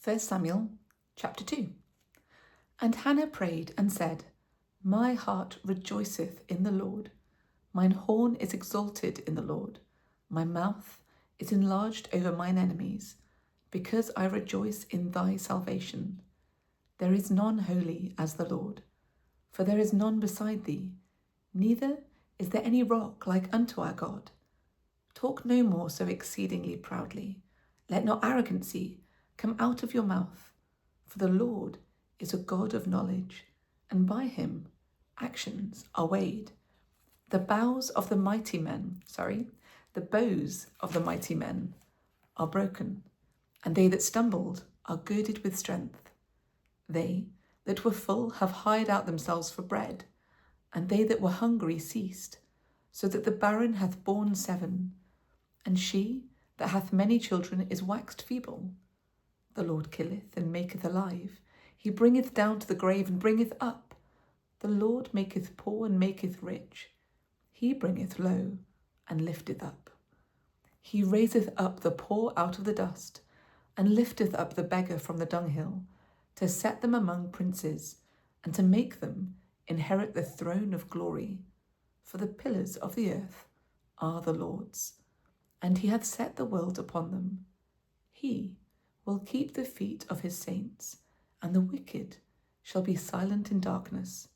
1 Samuel chapter 2. And Hannah prayed and said, My heart rejoiceth in the Lord. Mine horn is exalted in the Lord. My mouth is enlarged over mine enemies, because I rejoice in thy salvation. There is none holy as the Lord, for there is none beside thee, neither is there any rock like unto our God. Talk no more so exceedingly proudly. Let not arrogancy come out of your mouth, for the Lord is a God of knowledge, and by him actions are weighed. The bows of the mighty men are broken, and they that stumbled are girded with strength. They that were full have hired out themselves for bread, and they that were hungry ceased, so that the barren hath borne 7, and she that hath many children is waxed feeble. The Lord killeth and maketh alive. He bringeth down to the grave and bringeth up. The Lord maketh poor and maketh rich. He bringeth low and lifteth up. He raiseth up the poor out of the dust, and lifteth up the beggar from the dunghill, to set them among princes, and to make them inherit the throne of glory. For the pillars of the earth are the Lord's, and he hath set the world upon them. He will keep the feet of his saints, and the wicked shall be silent in darkness.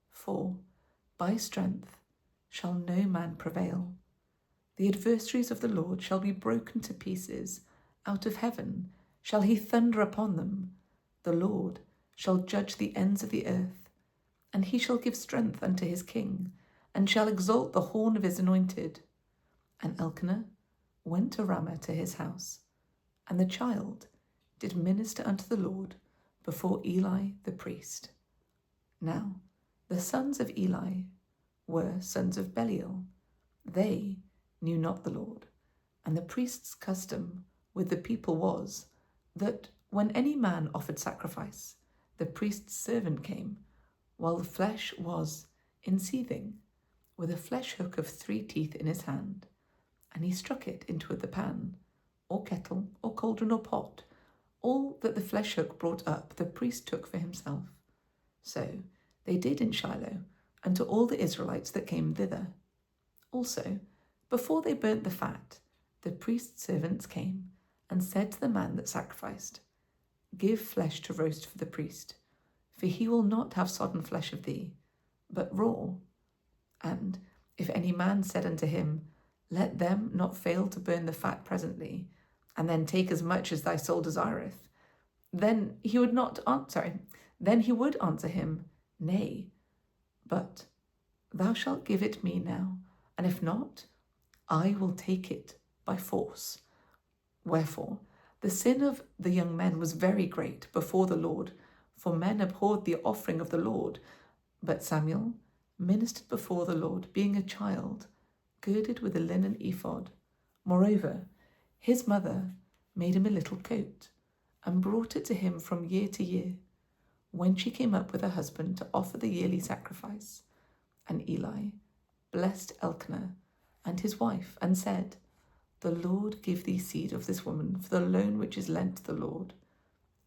For by strength shall no man prevail. The adversaries of the Lord shall be broken to pieces. Out of heaven shall he thunder upon them. The Lord shall judge the ends of the earth, and he shall give strength unto his king, and shall exalt the horn of his anointed. And Elkanah went to Ramah to his house, and the child did minister unto the Lord before Eli the priest. Now the sons of Eli were sons of Belial. They knew not the Lord. And the priest's custom with the people was that when any man offered sacrifice, the priest's servant came, while the flesh was in seething, with a flesh hook of 3 teeth in his hand, and he struck it into the pan, or kettle, or cauldron, or pot. All that the flesh hook brought up, the priest took for himself. So they did in Shiloh unto all the Israelites that came thither. Also, before they burnt the fat, the priest's servants came and said to the man that sacrificed, Give flesh to roast for the priest, for he will not have sodden flesh of thee, but raw. And if any man said unto him, Let them not fail to burn the fat presently, and then take as much as thy soul desireth, then he would answer him, Nay, but thou shalt give it me now, and if not, I will take it by force. Wherefore the sin of the young men was very great before the Lord, for men abhorred the offering of the Lord. But Samuel ministered before the Lord, being a child, girded with a linen ephod. Moreover, his mother made him a little coat, and brought it to him from year to year, when she came up with her husband to offer the yearly sacrifice. And Eli blessed Elkanah and his wife, and said, The Lord give thee seed of this woman for the loan which is lent to the Lord.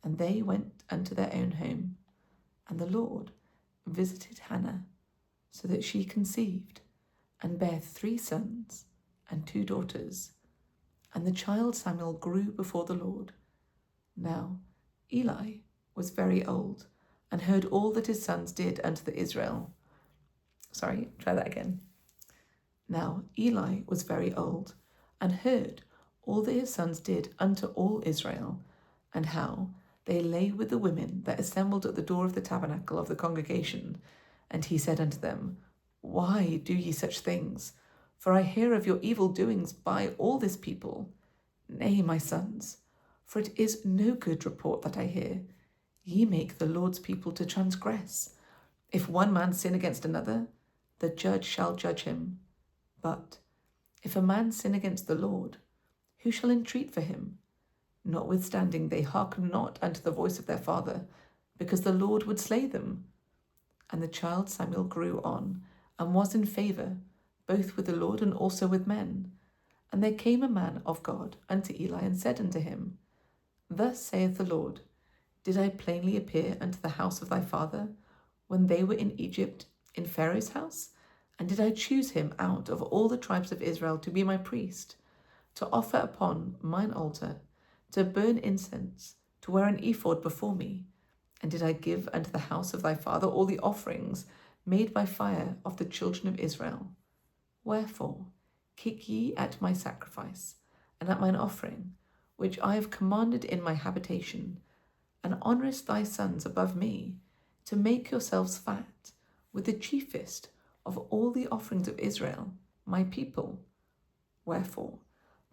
And they went unto their own home. And the Lord visited Hannah, so that she conceived, and bare 3 sons and 2 daughters. And the child Samuel grew before the Lord. Now Eli was very old, and heard all that his sons did unto the Israel. Now Eli was very old, and heard all that his sons did unto all Israel, and how they lay with the women that assembled at the door of the tabernacle of the congregation. And he said unto them, Why do ye such things? For I hear of your evil doings by all this people. Nay, my sons, for it is no good report that I hear. Ye make the Lord's people to transgress. If one man sin against another, the judge shall judge him. But if a man sin against the Lord, who shall entreat for him? Notwithstanding they hearkened not unto the voice of their father, because the Lord would slay them. And the child Samuel grew on, and was in favour, both with the Lord and also with men. And there came a man of God unto Eli, and said unto him, Thus saith the Lord, Did I plainly appear unto the house of thy father when they were in Egypt in Pharaoh's house? And did I choose him out of all the tribes of Israel to be my priest, to offer upon mine altar, to burn incense, to wear an ephod before me? And did I give unto the house of thy father all the offerings made by fire of the children of Israel? Wherefore, keep ye at my sacrifice, and at mine offering, which I have commanded in my habitation, and honourest thy sons above me, to make yourselves fat with the chiefest of all the offerings of Israel, my people. Wherefore,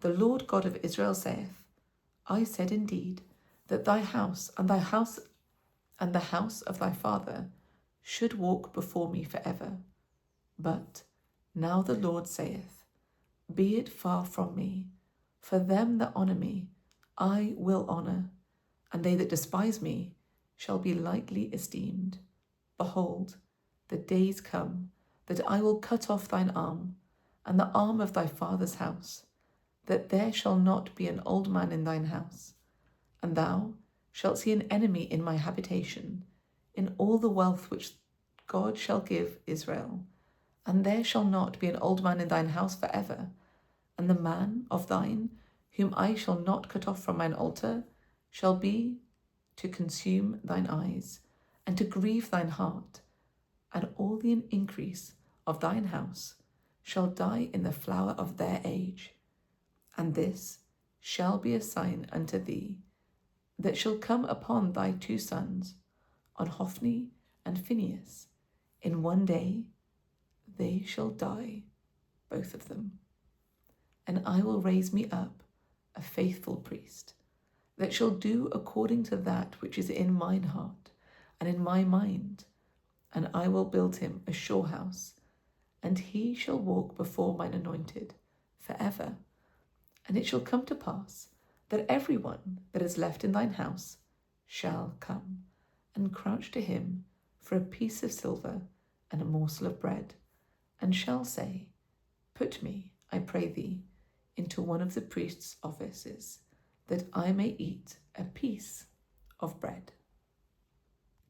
the Lord God of Israel saith, I said indeed that thy house and the house of thy father should walk before me forever. But now the Lord saith, be it far from me, for them that honour me I will honour, and they that despise me shall be lightly esteemed. Behold, the days come that I will cut off thine arm, and the arm of thy father's house, that there shall not be an old man in thine house. And thou shalt see an enemy in my habitation, in all the wealth which God shall give Israel. And there shall not be an old man in thine house forever. And the man of thine, whom I shall not cut off from mine altar, shall be to consume thine eyes, and to grieve thine heart. And all the increase of thine house shall die in the flower of their age. And this shall be a sign unto thee, that shall come upon thy two sons, on Hophni and Phinehas. In one day they shall die, both of them. And I will raise me up a faithful priest, that shall do according to that which is in mine heart and in my mind. And I will build him a sure house, and he shall walk before mine anointed forever. And it shall come to pass that every one that is left in thine house shall come and crouch to him for a piece of silver and a morsel of bread, and shall say, put me, I pray thee, into one of the priest's offices, that I may eat a piece of bread.